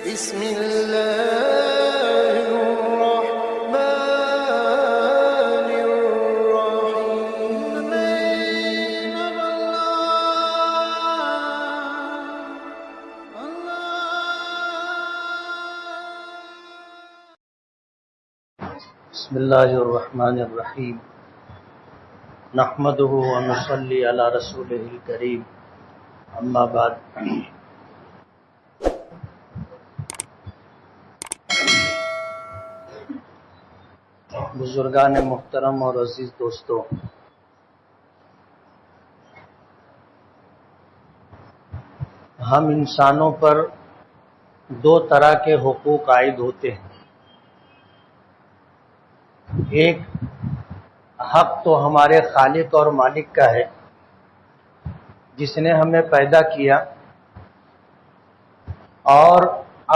بسم الله الرحمن الرحيم. بسم اللہ الرحمن الرحیم. نحمده ونصلی علی رسوله الکریم. اما بعد. بزرگان محترم اور عزیز دوستو، ہم انسانوں پر دو طرح کے حقوق عائد ہوتے ہیں. ایک حق تو ہمارے خالق اور مالک کا ہے، جس نے ہمیں پیدا کیا اور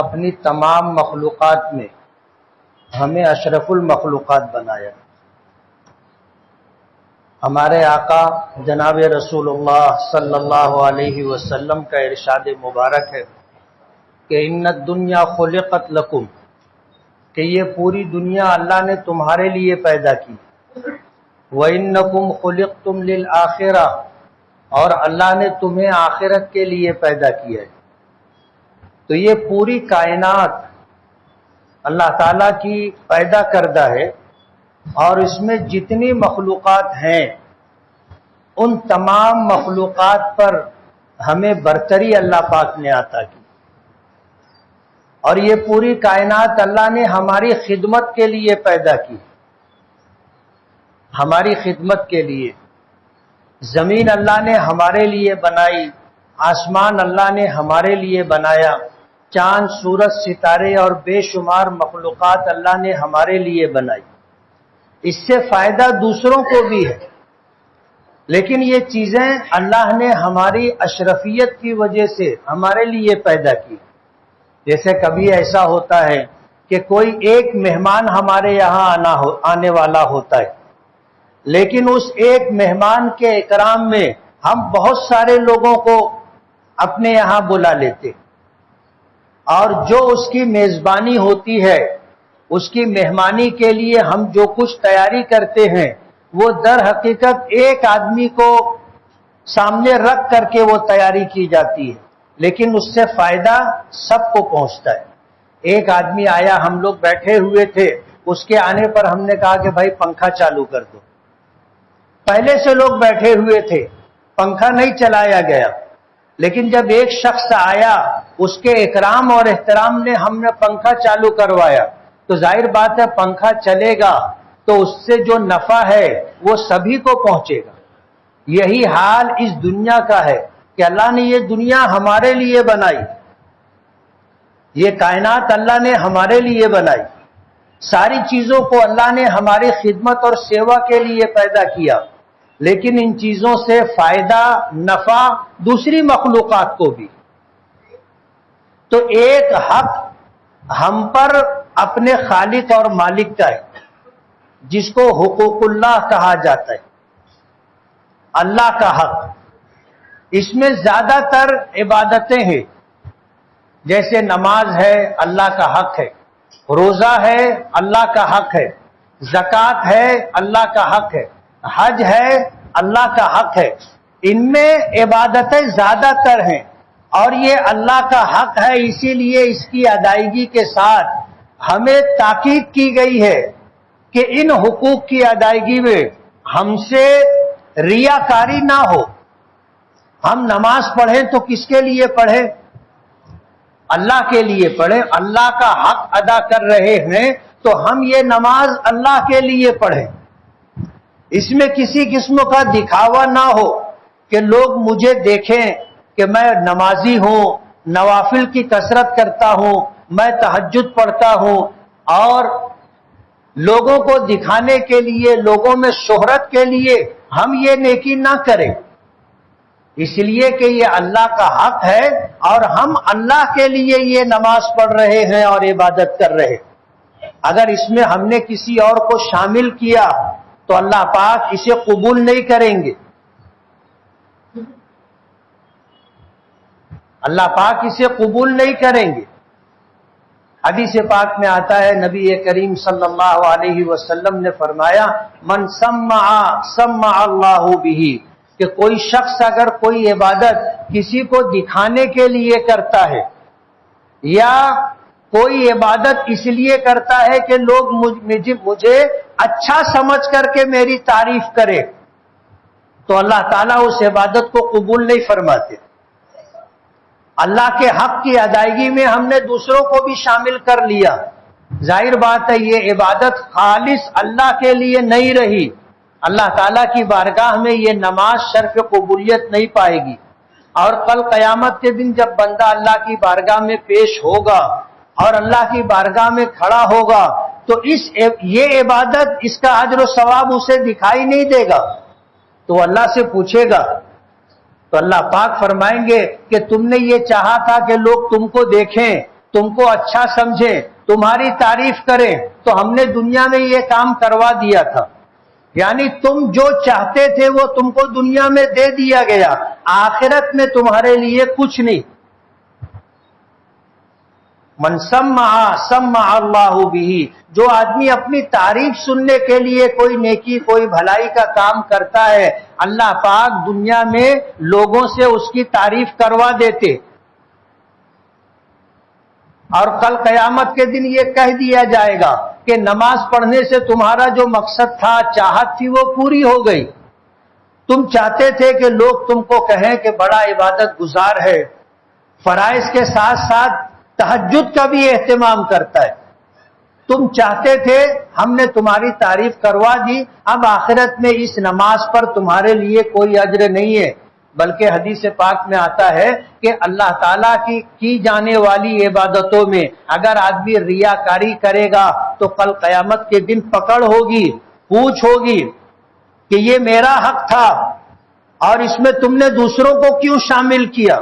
اپنی تمام مخلوقات میں ہمیں اشرف المخلوقات بنایا. ہمارے آقا جناب رسول اللہ صلی اللہ علیہ وسلم کا ارشاد مبارک ہے کہ ان الدنیا خلقت لکم، کہ یہ پوری دنیا اللہ نے تمہارے لیے پیدا کی. وَإِنَّكُمْ خُلِقْتُمْ لِلْآخِرَةِ، اور اللہ نے تمہیں آخرت کے لیے پیدا کیا ہے. تو یہ پوری کائنات اللہ تعالیٰ کی پیدا کردہ ہے، اور اس میں جتنی مخلوقات ہیں ان تمام مخلوقات پر ہمیں برتری اللہ پاک نے عطا کی. اور یہ پوری کائنات اللہ نے ہماری خدمت کے لیے پیدا کی، ہماری خدمت کے لیے. زمین اللہ نے ہمارے لیے بنائی، آسمان اللہ نے ہمارے لیے بنایا، چاند سورج ستارے اور بے شمار مخلوقات اللہ نے ہمارے لیے بنائی. اس سے فائدہ دوسروں کو بھی ہے، لیکن یہ چیزیں اللہ نے ہماری اشرفیت کی وجہ سے ہمارے لیے پیدا کی. جیسے کبھی ایسا ہوتا ہے کہ کوئی ایک مہمان ہمارے یہاں آنے والا ہوتا ہے، لیکن اس ایک مہمان کے اکرام میں ہم بہت سارے لوگوں کو اپنے یہاں بلا لیتے، اور جو اس کی میزبانی ہوتی ہے، اس کی مہمانی کے لیے ہم جو کچھ تیاری کرتے ہیں وہ در حقیقت ایک آدمی کو سامنے رکھ کر کے وہ تیاری کی جاتی ہے، لیکن اس سے فائدہ سب کو پہنچتا ہے. ایک آدمی آیا، ہم لوگ بیٹھے ہوئے تھے، اس کے آنے پر ہم نے کہا کہ بھائی پنکھا چالو کر دو. پہلے سے لوگ بیٹھے ہوئے تھے، پنکھا نہیں چلایا گیا، لیکن جب ایک شخص آیا، اس کے اکرام اور احترام نے ہم نے پنکھا چالو کروایا، تو ظاہر بات ہے پنکھا چلے گا تو اس سے جو نفع ہے وہ سبھی کو پہنچے گا. یہی حال اس دنیا کا ہے کہ اللہ نے یہ دنیا ہمارے لیے بنائی، یہ کائنات اللہ نے ہمارے لیے بنائی، ساری چیزوں کو اللہ نے ہماری خدمت اور سیوا کے لیے پیدا کیا، لیکن ان چیزوں سے فائدہ نفع دوسری مخلوقات کو بھی. تو ایک حق ہم پر اپنے خالق اور مالک کا ہے، جس کو حقوق اللہ کہا جاتا ہے، اللہ کا حق. اس میں زیادہ تر عبادتیں ہیں، جیسے نماز ہے اللہ کا حق ہے، روزہ ہے اللہ کا حق ہے، زکوٰۃ ہے اللہ کا حق ہے، حج ہے اللہ کا حق ہے. ان میں عبادتیں زیادہ تر ہیں، اور یہ اللہ کا حق ہے، اسی لیے اس کی ادائیگی کے ساتھ ہمیں تاکید کی گئی ہے کہ ان حقوق کی ادائیگی میں ہم سے ریاکاری نہ ہو. ہم نماز پڑھیں تو کس کے لیے پڑھیں؟ اللہ کے لیے پڑھیں. اللہ کا حق ادا کر رہے ہیں تو ہم یہ نماز اللہ کے لیے پڑھیں. اس میں کسی قسم کا دکھاوا نہ ہو کہ لوگ مجھے دیکھیں کہ میں نمازی ہوں، نوافل کی کثرت کرتا ہوں، میں تہجد پڑھتا ہوں، اور لوگوں کو دکھانے کے لیے، لوگوں میں شہرت کے لیے ہم یہ نیکی نہ کریں. اس لیے کہ یہ اللہ کا حق ہے، اور ہم اللہ کے لیے یہ نماز پڑھ رہے ہیں اور عبادت کر رہے ہیں. اگر اس میں ہم نے کسی اور کو شامل کیا تو اللہ پاک اسے قبول نہیں کریں گے. اللہ پاک اسے قبول نہیں کریں گے. حدیث پاک میں آتا ہے نبی کریم صلی اللہ علیہ وسلم نے فرمایا من سمع اللہ بہ، کہ کوئی شخص اگر کوئی عبادت کسی کو دکھانے کے لیے کرتا ہے یا کوئی عبادت اس لیے کرتا ہے کہ لوگ مجھے اچھا سمجھ کر کے میری تعریف کرے، تو اللہ تعالیٰ اس عبادت کو قبول نہیں فرماتے۔ اللہ کے حق کی ادائیگی میں ہم نے دوسروں کو بھی شامل کر لیا، ظاہر بات ہے یہ عبادت خالص اللہ کے لیے نہیں رہی، اللہ تعالیٰ کی بارگاہ میں یہ نماز شرف قبولیت نہیں پائے گی، اور کل قیامت کے دن جب بندہ اللہ کی بارگاہ میں پیش ہوگا اور اللہ کی بارگاہ میں کھڑا ہوگا تو یہ عبادت اس کا اجر و ثواب اسے دکھائی نہیں دے گا، تو اللہ سے پوچھے گا، تو اللہ پاک فرمائیں گے کہ تم نے یہ چاہا تھا کہ لوگ تم کو دیکھیں، تم کو اچھا سمجھیں، تمہاری تعریف کریں، تو ہم نے دنیا میں یہ کام کروا دیا تھا۔ یعنی تم جو چاہتے تھے وہ تم کو دنیا میں دے دیا گیا، آخرت میں تمہارے لیے کچھ نہیں۔ من سمع اللہ بہ، جو آدمی اپنی تعریف سننے کے لیے کوئی نیکی کوئی بھلائی کا کام کرتا ہے، اللہ پاک دنیا میں لوگوں سے اس کی تعریف کروا دیتے، اور کل قیامت کے دن یہ کہہ دیا جائے گا کہ نماز پڑھنے سے تمہارا جو مقصد تھا، چاہت تھی، وہ پوری ہو گئی۔ تم چاہتے تھے کہ لوگ تم کو کہیں کہ بڑا عبادت گزار ہے، فرائض کے ساتھ ساتھ تہجد کا بھی اہتمام کرتا ہے، تم چاہتے تھے، ہم نے تمہاری تعریف کروا دی، اب آخرت میں اس نماز پر تمہارے لیے کوئی اجر نہیں ہے، بلکہ حدیث پاک میں آتا ہے کہ اللہ تعالیٰ کی جانے والی عبادتوں میں اگر آدمی ریاکاری کرے گا تو کل قیامت کے دن پکڑ ہوگی، پوچھ ہوگی کہ یہ میرا حق تھا اور اس میں تم نے دوسروں کو کیوں شامل کیا۔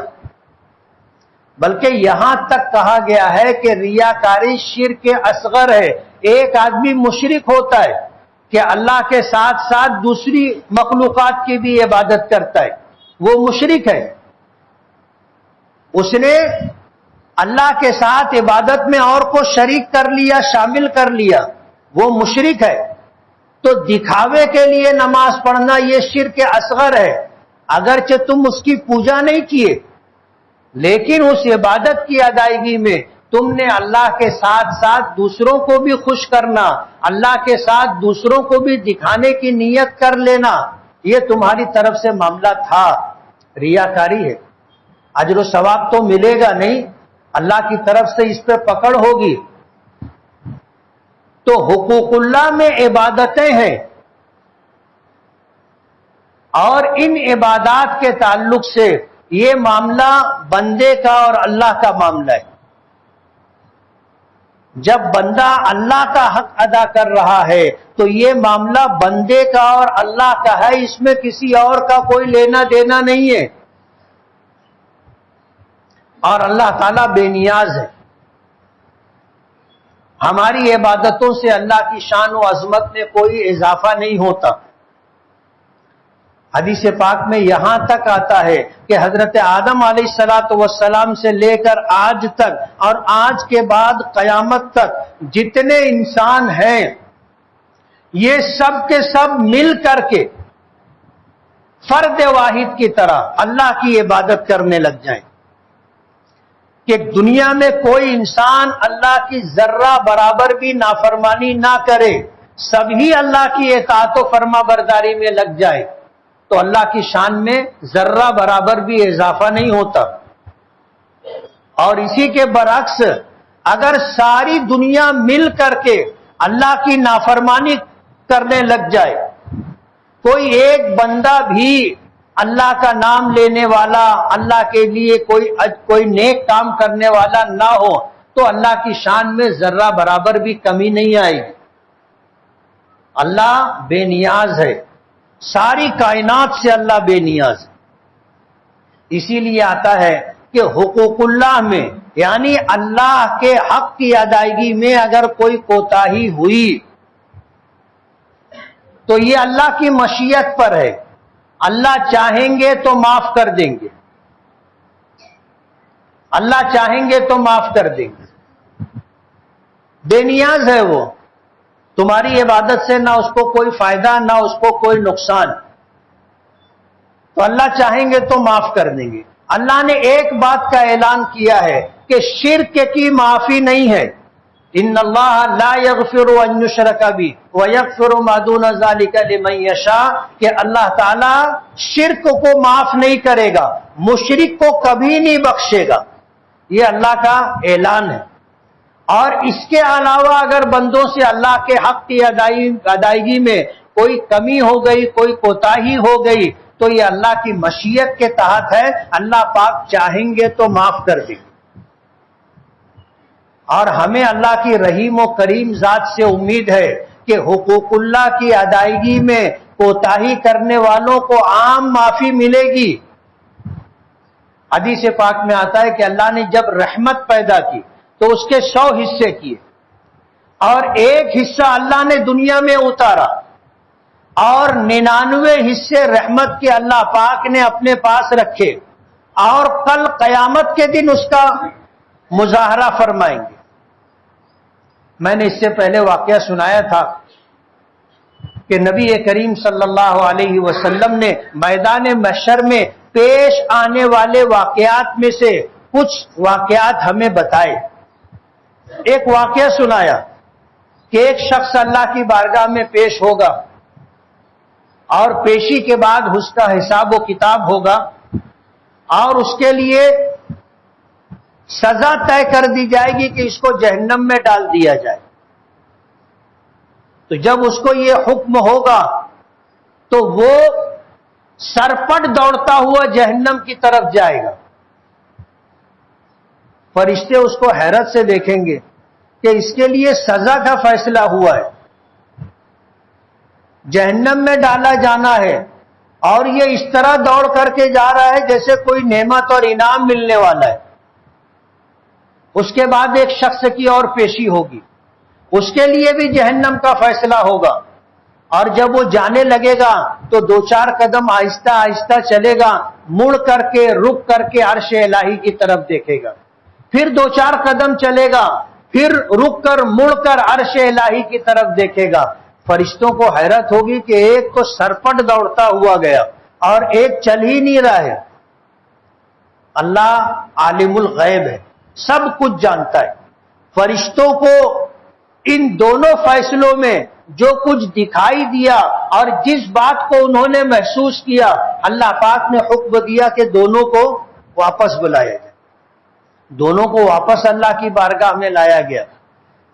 بلکہ یہاں تک کہا گیا ہے کہ ریاکاری شرک اصغر ہے، ایک آدمی مشرک ہوتا ہے کہ اللہ کے ساتھ ساتھ دوسری مخلوقات کی بھی عبادت کرتا ہے، وہ مشرک ہے، اس نے اللہ کے ساتھ عبادت میں اور کو شریک کر لیا، شامل کر لیا، وہ مشرک ہے۔ تو دکھاوے کے لیے نماز پڑھنا یہ شرک اصغر ہے، اگرچہ تم اس کی پوجا نہیں کیے، لیکن اس عبادت کی ادائیگی میں تم نے اللہ کے ساتھ ساتھ دوسروں کو بھی خوش کرنا، اللہ کے ساتھ دوسروں کو بھی دکھانے کی نیت کر لینا، یہ تمہاری طرف سے معاملہ تھا، ریاکاری ہے، اجر و ثواب تو ملے گا نہیں، اللہ کی طرف سے اس پہ پکڑ ہوگی۔ تو حقوق اللہ میں عبادتیں ہیں، اور ان عبادات کے تعلق سے یہ معاملہ بندے کا اور اللہ کا معاملہ ہے۔ جب بندہ اللہ کا حق ادا کر رہا ہے تو یہ معاملہ بندے کا اور اللہ کا ہے، اس میں کسی اور کا کوئی لینا دینا نہیں ہے، اور اللہ تعالیٰ بے نیاز ہے۔ ہماری عبادتوں سے اللہ کی شان و عظمت میں کوئی اضافہ نہیں ہوتا۔ حدیث پاک میں یہاں تک آتا ہے کہ حضرت آدم علیہ السلام سے لے کر آج تک اور آج کے بعد قیامت تک جتنے انسان ہیں، یہ سب کے سب مل کر کے فرد واحد کی طرح اللہ کی عبادت کرنے لگ جائیں، کہ دنیا میں کوئی انسان اللہ کی ذرہ برابر بھی نافرمانی نہ کرے، سبھی اللہ کی اطاعت و فرما برداری میں لگ جائے، تو اللہ کی شان میں ذرہ برابر بھی اضافہ نہیں ہوتا۔ اور اسی کے برعکس اگر ساری دنیا مل کر کے اللہ کی نافرمانی کرنے لگ جائے، کوئی ایک بندہ بھی اللہ کا نام لینے والا، اللہ کے لیے کوئی نیک کام کرنے والا نہ ہو، تو اللہ کی شان میں ذرہ برابر بھی کمی نہیں آئے گی۔ اللہ بے نیاز ہے، ساری کائنات سے اللہ بے نیاز ہے۔ اسی لیے آتا ہے کہ حقوق اللہ میں، یعنی اللہ کے حق کی ادائیگی میں اگر کوئی کوتاہی ہوئی تو یہ اللہ کی مشیت پر ہے، اللہ چاہیں گے تو معاف کر دیں گے، اللہ چاہیں گے تو معاف کر دیں گے۔ بے نیاز ہے وہ، تمہاری عبادت سے نہ اس کو کوئی فائدہ نہ اس کو کوئی نقصان، تو اللہ چاہیں گے تو معاف کر دیں گے۔ اللہ نے ایک بات کا اعلان کیا ہے کہ شرک کی معافی نہیں ہے، ان اللہ لا یغفر ان یشرک بہ ویغفر ما دون ذلک لمن یشاء، کہ اللہ تعالی شرک کو معاف نہیں کرے گا، مشرک کو کبھی نہیں بخشے گا، یہ اللہ کا اعلان ہے۔ اور اس کے علاوہ اگر بندوں سے اللہ کے حق کی ادائیگی میں کوئی کمی ہو گئی، کوئی کوتاہی ہو گئی، تو یہ اللہ کی مشیت کے تحت ہے، اللہ پاک چاہیں گے تو معاف کر دیں گے۔ اور ہمیں اللہ کی رحیم و کریم ذات سے امید ہے کہ حقوق اللہ کی ادائیگی میں کوتاہی کرنے والوں کو عام معافی ملے گی۔ حدیث پاک میں آتا ہے کہ اللہ نے جب رحمت پیدا کی تو اس کے 100 حصے کیے، اور ایک حصہ اللہ نے دنیا میں اتارا، اور 99 حصے رحمت کے اللہ پاک نے اپنے پاس رکھے، اور کل قیامت کے دن اس کا مظاہرہ فرمائیں گے۔ میں نے اس سے پہلے واقعہ سنایا تھا کہ نبی کریم صلی اللہ علیہ وسلم نے میدان محشر میں پیش آنے والے واقعات میں سے کچھ واقعات ہمیں بتائے۔ ایک واقعہ سنایا کہ ایک شخص اللہ کی بارگاہ میں پیش ہوگا، اور پیشی کے بعد اس کا حساب و کتاب ہوگا، اور اس کے لیے سزا طے کر دی جائے گی کہ اس کو جہنم میں ڈال دیا جائے۔ تو جب اس کو یہ حکم ہوگا تو وہ سرپٹ دوڑتا ہوا جہنم کی طرف جائے گا۔ فرشتے اس کو حیرت سے دیکھیں گے کہ اس کے لیے سزا کا فیصلہ ہوا ہے، جہنم میں ڈالا جانا ہے، اور یہ اس طرح دوڑ کر کے جا رہا ہے جیسے کوئی نعمت اور انعام ملنے والا ہے۔ اس کے بعد ایک شخص کی اور پیشی ہوگی، اس کے لیے بھی جہنم کا فیصلہ ہوگا، اور جب وہ جانے لگے گا تو 2-4 قدم آہستہ آہستہ چلے گا، مڑ کر کے رک کر کے عرش الہی کی طرف دیکھے گا، پھر 2-4 قدم چلے گا، پھر رک کر مڑ کر عرش الہی کی طرف دیکھے گا۔ فرشتوں کو حیرت ہوگی کہ ایک تو سرپٹ دوڑتا ہوا گیا اور ایک چل ہی نہیں رہا ہے۔ اللہ عالم الغیب ہے، سب کچھ جانتا ہے۔ فرشتوں کو ان دونوں فیصلوں میں جو کچھ دکھائی دیا اور جس بات کو انہوں نے محسوس کیا، اللہ پاک نے حکم دیا کہ دونوں کو واپس بلایا جائے، دونوں کو واپس اللہ کی بارگاہ میں لایا گیا۔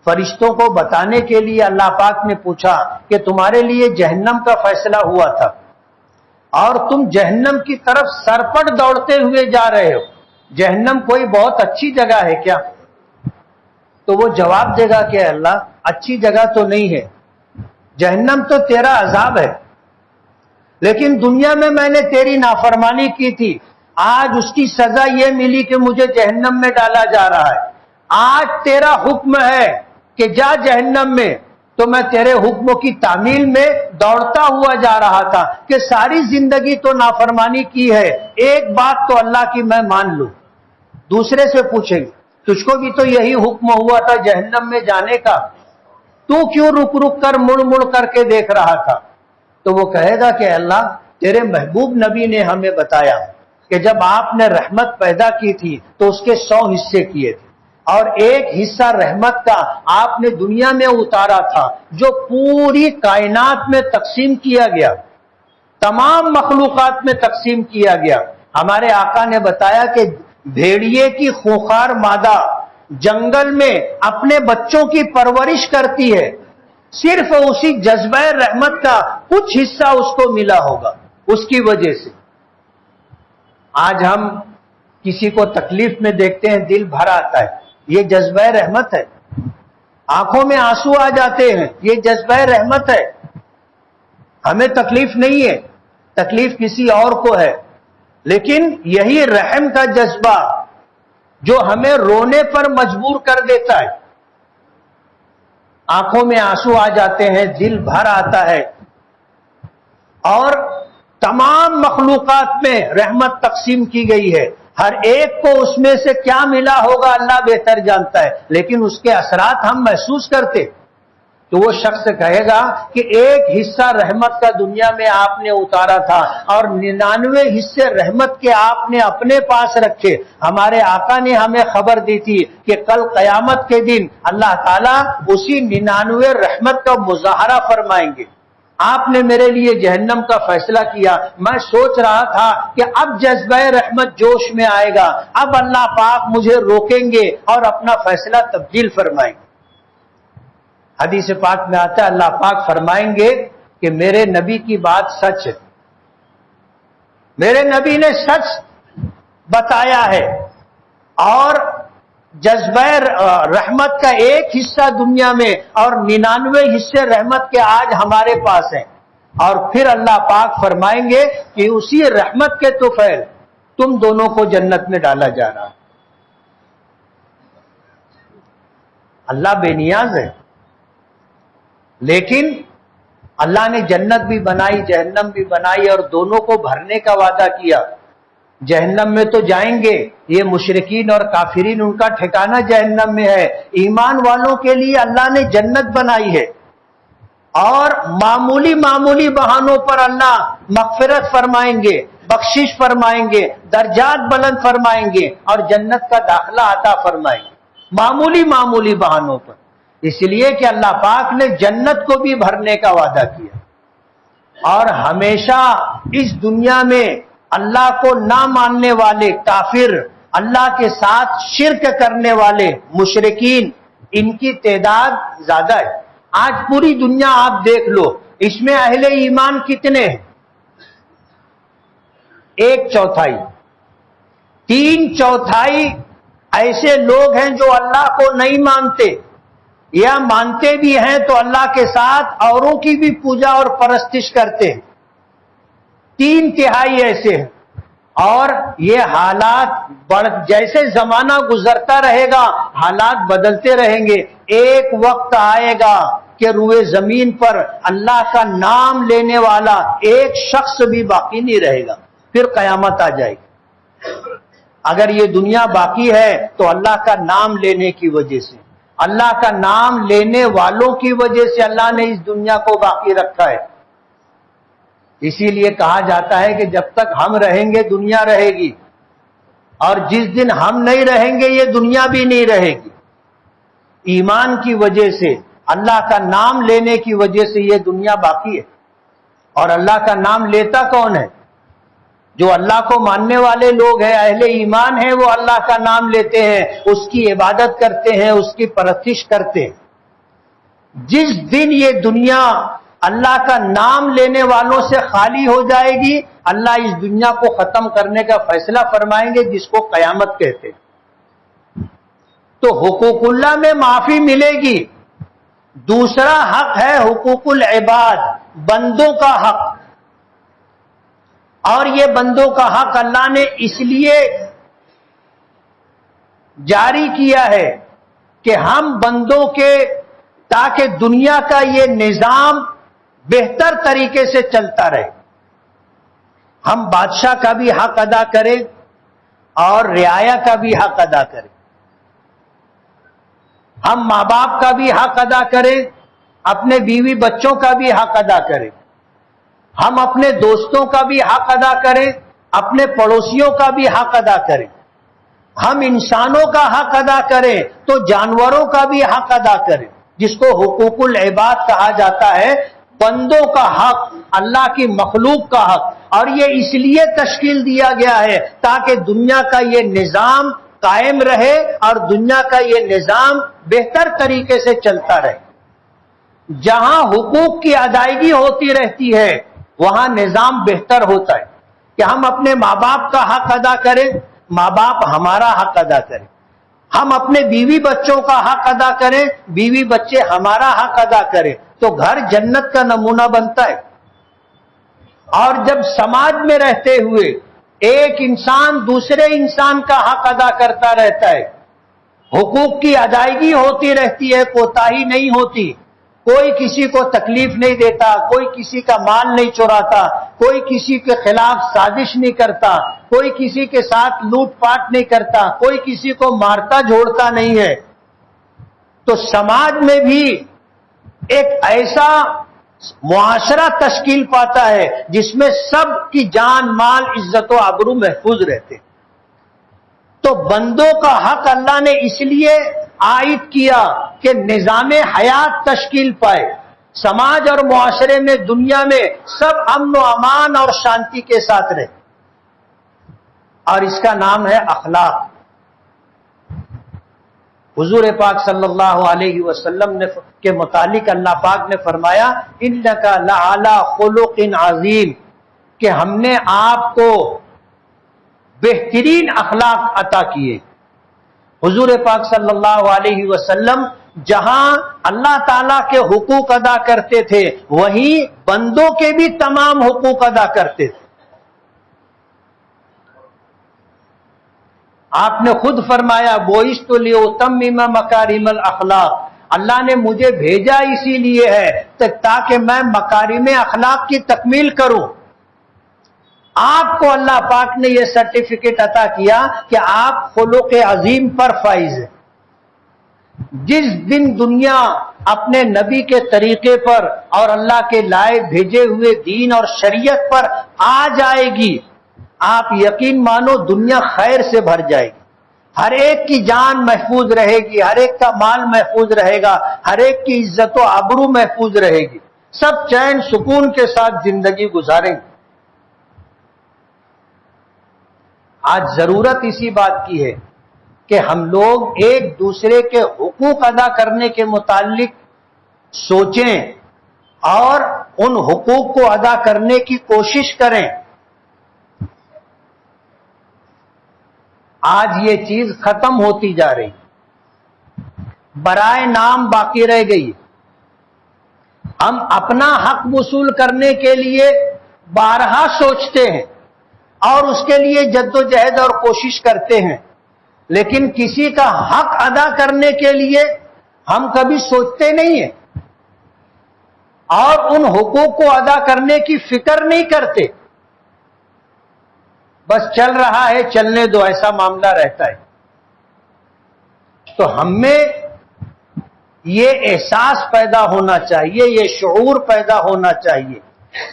فرشتوں کو بتانے کے لیے اللہ پاک نے پوچھا کہ تمہارے لیے جہنم کا فیصلہ ہوا تھا اور تم جہنم کی طرف سرپٹ دوڑتے ہوئے جا رہے ہو، جہنم کوئی بہت اچھی جگہ ہے کیا؟ تو وہ جواب دے گا کہ اللہ اچھی جگہ تو نہیں ہے، جہنم تو تیرا عذاب ہے، لیکن دنیا میں میں نے تیری نافرمانی کی تھی، آج اس کی سزا یہ ملی کہ مجھے جہنم میں ڈالا جا رہا ہے۔ آج تیرا حکم ہے کہ جا جہنم میں، تو میں تیرے حکموں کی تعمیل میں دوڑتا ہوا جا رہا تھا کہ ساری زندگی تو نافرمانی کی ہے، ایک بات تو اللہ کی میں مان لوں۔ دوسرے سے پوچھیں گے تجھ کو بھی تو یہی حکم ہوا تھا جہنم میں جانے کا، تو کیوں رک رک کر مڑ مڑ کر کے دیکھ رہا تھا؟ تو وہ کہے گا کہ اللہ تیرے محبوب نبی نے ہمیں بتایا کہ جب آپ نے رحمت پیدا کی تھی تو اس کے 100 حصے کیے تھے، اور ایک حصہ رحمت کا آپ نے دنیا میں اتارا تھا جو پوری کائنات میں تقسیم کیا گیا، تمام مخلوقات میں تقسیم کیا گیا۔ ہمارے آقا نے بتایا کہ بھیڑیے کی خونخوار مادہ جنگل میں اپنے بچوں کی پرورش کرتی ہے، صرف اسی جذبہ رحمت کا کچھ حصہ اس کو ملا ہوگا، اس کی وجہ سے۔ آج ہم کسی کو تکلیف میں دیکھتے ہیں دل بھر آتا ہے، یہ جذبہ رحمت ہے۔ آنکھوں میں آنسو آ جاتے ہیں، یہ جذبہ رحمت ہے۔ ہمیں تکلیف نہیں ہے، تکلیف کسی اور کو ہے، لیکن یہی رحم کا جذبہ جو ہمیں رونے پر مجبور کر دیتا ہے۔ آنکھوں میں آنسو آ جاتے ہیں، دل بھر آتا ہے، اور تمام مخلوقات میں رحمت تقسیم کی گئی ہے۔ ہر ایک کو اس میں سے کیا ملا ہوگا اللہ بہتر جانتا ہے، لیکن اس کے اثرات ہم محسوس کرتے. تو وہ شخص کہے گا کہ ایک حصہ رحمت کا دنیا میں آپ نے اتارا تھا اور 99 حصے رحمت کے آپ نے اپنے پاس رکھے. ہمارے آقا نے ہمیں خبر دی تھی کہ کل قیامت کے دن اللہ تعالیٰ اسی 99 رحمت کا مظاہرہ فرمائیں گے. آپ نے میرے لیے جہنم کا فیصلہ کیا، میں سوچ رہا تھا کہ اب جذبہ رحمت جوش میں آئے گا، اب اللہ پاک مجھے روکیں گے اور اپنا فیصلہ تبدیل فرمائیں گے. حدیث پاک میں آتا ہے اللہ پاک فرمائیں گے کہ میرے نبی کی بات سچ ہے، میرے نبی نے سچ بتایا ہے، اور جذبہ رحمت کا ایک حصہ دنیا میں اور 99 حصے رحمت کے آج ہمارے پاس ہیں. اور پھر اللہ پاک فرمائیں گے کہ اسی رحمت کے طفیل تم دونوں کو جنت میں ڈالا جا رہا ہے. اللہ بے نیاز ہے، لیکن اللہ نے جنت بھی بنائی، جہنم بھی بنائی، اور دونوں کو بھرنے کا وعدہ کیا. جہنم میں تو جائیں گے، یہ مشرکین اور کافرین ان کا ٹھکانہ جہنم میں ہے. ایمان والوں کے لیے اللہ نے جنت بنائی ہے، اور معمولی معمولی بہانوں پر اللہ مغفرت فرمائیں گے، بخشش فرمائیں گے، درجات بلند فرمائیں گے اور جنت کا داخلہ عطا فرمائیں گے، معمولی معمولی بہانوں پر. اس لیے کہ اللہ پاک نے جنت کو بھی بھرنے کا وعدہ کیا. اور ہمیشہ اس دنیا میں اللہ کو نہ ماننے والے کافر، اللہ کے ساتھ شرک کرنے والے مشرکین، ان کی تعداد زیادہ ہے. آج پوری دنیا آپ دیکھ لو، اس میں اہل ایمان کتنے ہیں؟ 1/4. 3/4 ایسے لوگ ہیں جو اللہ کو نہیں مانتے، یا مانتے بھی ہیں تو اللہ کے ساتھ اوروں کی بھی پوجا اور پرستش کرتے ہیں. 3/3 ایسے ہیں. اور یہ حالات جیسے زمانہ گزرتا رہے گا حالات بدلتے رہیں گے. ایک وقت آئے گا کہ روئے زمین پر اللہ کا نام لینے والا ایک شخص بھی باقی نہیں رہے گا، پھر قیامت آ جائے گی. اگر یہ دنیا باقی ہے تو اللہ کا نام لینے کی وجہ سے، اللہ کا نام لینے والوں کی وجہ سے اللہ نے اس دنیا کو باقی رکھا ہے. اسی لیے کہا جاتا ہے کہ جب تک ہم رہیں گے دنیا رہے گی، اور جس دن ہم نہیں رہیں گے یہ دنیا بھی نہیں رہے گی. ایمان کی وجہ سے، اللہ کا نام لینے کی وجہ سے یہ دنیا باقی ہے. اور اللہ کا نام لیتا کون ہے؟ جو اللہ کو ماننے والے لوگ ہیں، اہل ایمان ہیں، وہ اللہ کا نام لیتے ہیں، اس کی عبادت کرتے ہیں، اس کی پرستش کرتے ہیں. جس دن یہ دنیا اللہ کا نام لینے والوں سے خالی ہو جائے گی، اللہ اس دنیا کو ختم کرنے کا فیصلہ فرمائیں گے، جس کو قیامت کہتے ہیں. تو حقوق اللہ میں معافی ملے گی. دوسرا حق ہے حقوق العباد، بندوں کا حق. اور یہ بندوں کا حق اللہ نے اس لیے جاری کیا ہے کہ ہم بندوں کے، تاکہ دنیا کا یہ نظام بہتر طریقے سے چلتا رہے. ہم بادشاہ کا بھی حق ادا کریں اور رعایا کا بھی حق ادا کریں. ہم ماں باپ کا بھی حق ادا کریں، اپنے بیوی بچوں کا بھی حق ادا کریں. ہم اپنے دوستوں کا بھی حق ادا کریں، اپنے پڑوسیوں کا بھی حق ادا کریں. ہم انسانوں کا حق ادا کریں تو جانوروں کا بھی حق ادا کریں، جس کو حقوق العباد کہا جاتا ہے. بندوں کا حق، اللہ کی مخلوق کا حق. اور یہ اس لیے تشکیل دیا گیا ہے تاکہ دنیا کا یہ نظام قائم رہے اور دنیا کا یہ نظام بہتر طریقے سے چلتا رہے. جہاں حقوق کی ادائیگی ہوتی رہتی ہے وہاں نظام بہتر ہوتا ہے. کہ ہم اپنے ماں باپ کا حق ادا کریں، ماں باپ ہمارا حق ادا کریں. ہم اپنے بیوی بچوں کا حق ادا کریں، بیوی بچے ہمارا حق ادا کریں، تو گھر جنت کا نمونہ بنتا ہے. اور جب سماج میں رہتے ہوئے ایک انسان دوسرے انسان کا حق ادا کرتا رہتا ہے، حقوق کی ادائیگی ہوتی رہتی ہے، کوتاہی نہیں ہوتی، کوئی کسی کو تکلیف نہیں دیتا، کوئی کسی کا مال نہیں چوراتا، کوئی کسی کے خلاف سازش نہیں کرتا، کوئی کسی کے ساتھ لوٹ پاٹ نہیں کرتا، کوئی کسی کو مارتا جھوڑتا نہیں ہے، تو سماج میں بھی ایک ایسا معاشرہ تشکیل پاتا ہے جس میں سب کی جان مال عزت و آبرو محفوظ رہتے. تو بندوں کا حق اللہ نے اس لیے عائد کیا کہ نظام حیات تشکیل پائے، سماج اور معاشرے میں دنیا میں سب امن و امان اور شانتی کے ساتھ رہے، اور اس کا نام ہے اخلاق. حضور پاک صلی اللہ علیہ وسلم نے کے متعلق اللہ پاک نے فرمایا انک لعلی خلق عظیم، کہ ہم نے آپ کو بہترین اخلاق عطا کیے. حضور پاک صلی اللہ علیہ وسلم جہاں اللہ تعالیٰ کے حقوق ادا کرتے تھے وہیں بندوں کے بھی تمام حقوق ادا کرتے تھے. آپ نے خود فرمایا بوئست لیتمم مکارم الاخلاق، اللہ نے مجھے بھیجا اسی لیے ہے تاکہ میں مکارم اخلاق کی تکمیل کروں. آپ کو اللہ پاک نے یہ سرٹیفکیٹ عطا کیا کہ آپ خلق عظیم پر فائز ہیں. جس دن دنیا اپنے نبی کے طریقے پر اور اللہ کے لائے بھیجے ہوئے دین اور شریعت پر آ جائے گی، آپ یقین مانو دنیا خیر سے بھر جائے گی. ہر ایک کی جان محفوظ رہے گی، ہر ایک کا مال محفوظ رہے گا، ہر ایک کی عزت و آبرو محفوظ رہے گی، سب چین سکون کے ساتھ زندگی گزاریں گے. آج ضرورت اسی بات کی ہے کہ ہم لوگ ایک دوسرے کے حقوق ادا کرنے کے متعلق سوچیں اور ان حقوق کو ادا کرنے کی کوشش کریں. آج یہ چیز ختم ہوتی جا رہی، برائے نام باقی رہ گئی. ہم اپنا حق وصول کرنے کے لیے بارہا سوچتے ہیں اور اس کے لیے جد و جہد اور کوشش کرتے ہیں، لیکن کسی کا حق ادا کرنے کے لیے ہم کبھی سوچتے نہیں ہیں اور ان حقوق کو ادا کرنے کی فکر نہیں کرتے. بس چل رہا ہے چلنے دو، ایسا معاملہ رہتا ہے. تو ہم میں یہ احساس پیدا ہونا چاہیے، یہ شعور پیدا ہونا چاہیے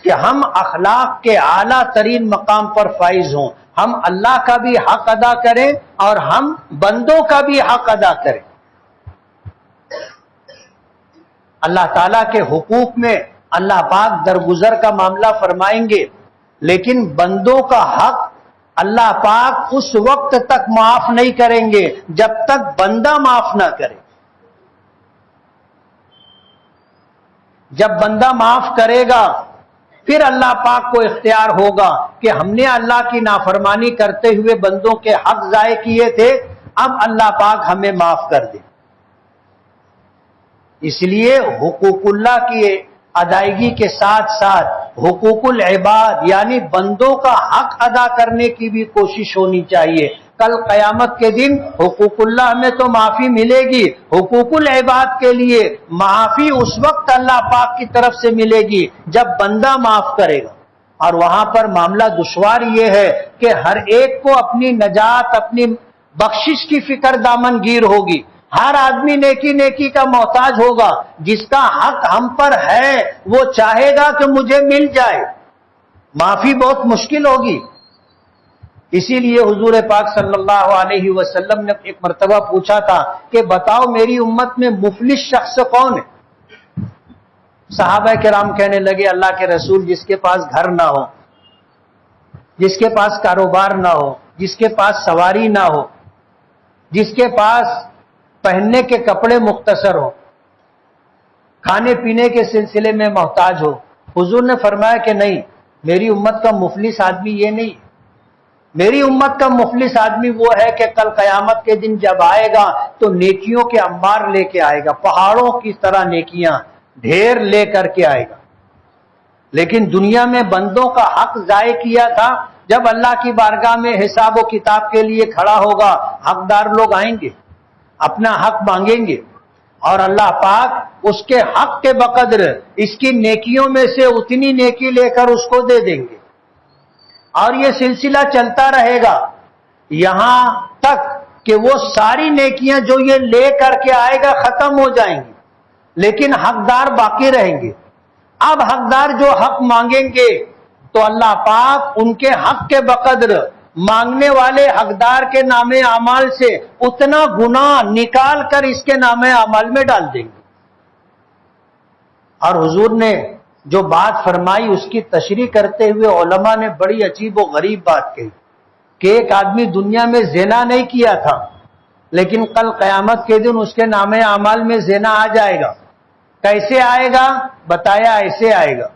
کہ ہم اخلاق کے اعلیٰ ترین مقام پر فائز ہوں، ہم اللہ کا بھی حق ادا کریں اور ہم بندوں کا بھی حق ادا کریں. اللہ تعالیٰ کے حقوق میں اللہ پاک درگزر کا معاملہ فرمائیں گے، لیکن بندوں کا حق اللہ پاک اس وقت تک معاف نہیں کریں گے جب تک بندہ معاف نہ کرے. جب بندہ معاف کرے گا پھر اللہ پاک کو اختیار ہوگا کہ ہم نے اللہ کی نافرمانی کرتے ہوئے بندوں کے حق ضائع کیے تھے، اب اللہ پاک ہمیں معاف کر دے. اس لیے حقوق اللہ کی ادائیگی کے ساتھ ساتھ حقوق العباد یعنی بندوں کا حق ادا کرنے کی بھی کوشش ہونی چاہیے. کل قیامت کے دن حقوق اللہ میں تو معافی ملے گی، حقوق العباد کے لیے معافی اس وقت اللہ پاک کی طرف سے ملے گی جب بندہ معاف کرے گا. اور وہاں پر معاملہ دشوار یہ ہے کہ ہر ایک کو اپنی نجات اپنی بخشش کی فکر دامن گیر ہوگی. ہر آدمی نیکی نیکی کا محتاج ہوگا، جس کا حق ہم پر ہے وہ چاہے گا کہ مجھے مل جائے، معافی بہت مشکل ہوگی. اسی لیے حضور پاک صلی اللہ علیہ وسلم نے ایک مرتبہ پوچھا تھا کہ بتاؤ میری امت میں مفلس شخص کون ہے؟ صحابہ کرام کہنے لگے اللہ کے رسول جس کے پاس گھر نہ ہو، جس کے پاس کاروبار نہ ہو، جس کے پاس سواری نہ ہو، جس کے پاس پہننے کے کپڑے مختصر ہو، کھانے پینے کے سلسلے میں محتاج ہو. حضور نے فرمایا کہ نہیں، میری امت کا مفلس آدمی یہ نہیں. میری امت کا مفلس آدمی وہ ہے کہ کل قیامت کے دن جب آئے گا تو نیکیوں کے انبار لے کے آئے گا، پہاڑوں کی طرح نیکیاں ڈھیر لے کر کے آئے گا. لیکن دنیا میں بندوں کا حق ضائع کیا تھا. جب اللہ کی بارگاہ میں حساب و کتاب کے لیے کھڑا ہوگا، حقدار لوگ آئیں گے، اپنا حق مانگیں گے اور اللہ پاک اس کے حق کے بقدر اس کی نیکیوں میں سے اتنی نیکی لے کر اس کو دے دیں گے، اور یہ سلسلہ چلتا رہے گا یہاں تک کہ وہ ساری نیکیاں جو یہ لے کر کے آئے گا ختم ہو جائیں گی، لیکن حقدار باقی رہیں گے۔ اب حقدار جو حق مانگیں گے تو اللہ پاک ان کے حق کے بقدر مانگنے والے حقدار کے نام اعمال سے اتنا گناہ نکال کر اس کے نام اعمال میں ڈال دیں گے۔ اور حضور نے جو بات فرمائی اس کی تشریح کرتے ہوئے علماء نے بڑی عجیب و غریب بات کہی کہ ایک آدمی دنیا میں زنا نہیں کیا تھا، لیکن کل قیامت کے دن اس کے نام اعمال میں زنا آ جائے گا۔ کیسے آئے گا؟ بتایا ایسے آئے گا،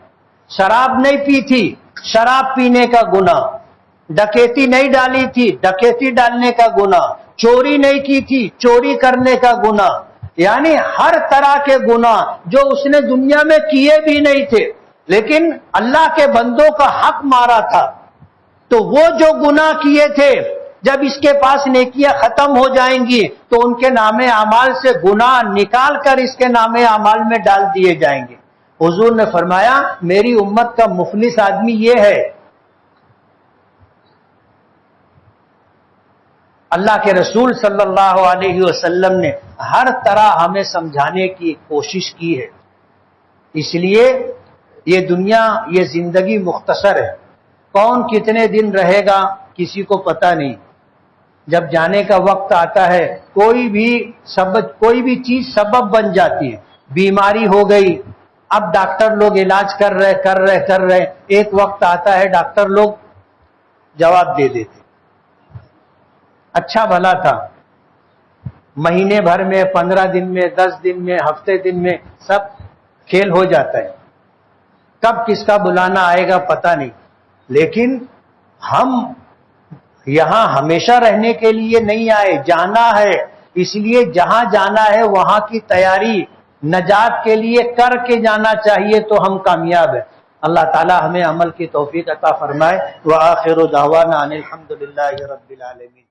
شراب نہیں پی تھی، شراب پینے کا گناہ، ڈکیتی نہیں ڈالی تھی، ڈکیتی ڈالنے کا گناہ، چوری نہیں کی تھی، چوری کرنے کا گناہ، یعنی ہر طرح کے گناہ جو اس نے دنیا میں کیے بھی نہیں تھے لیکن اللہ کے بندوں کا حق مارا تھا، تو وہ جو گناہ کیے تھے جب اس کے پاس نیکیاں ختم ہو جائیں گی تو ان کے نام اعمال سے گناہ نکال کر اس کے نام اعمال میں ڈال دیے جائیں گے۔ حضور نے فرمایا میری امت کا مفلس آدمی یہ ہے۔ اللہ کے رسول صلی اللہ علیہ وسلم نے ہر طرح ہمیں سمجھانے کی کوشش کی ہے، اس لیے یہ دنیا، یہ زندگی مختصر ہے، کون کتنے دن رہے گا کسی کو پتہ نہیں۔ جب جانے کا وقت آتا ہے کوئی بھی چیز سبب بن جاتی ہے، بیماری ہو گئی، اب ڈاکٹر لوگ علاج کر رہے، ایک وقت آتا ہے ڈاکٹر لوگ جواب دے دیتے اچھا بھلا تھا، مہینے بھر میں، 15 دن میں، 10 دن میں، ہفتے دن میں سب کھیل ہو جاتا ہے، کب کس کا بلانا آئے گا پتہ نہیں۔ لیکن ہم یہاں ہمیشہ رہنے کے لیے نہیں آئے، جانا ہے، اس لیے جہاں جانا ہے وہاں کی تیاری نجات کے لیے کر کے جانا چاہیے تو ہم کامیاب ہیں۔ اللہ تعالی ہمیں عمل کی توفیق عطا فرمائے۔ وآخر دعوانا ان الحمد للہ رب العالمین۔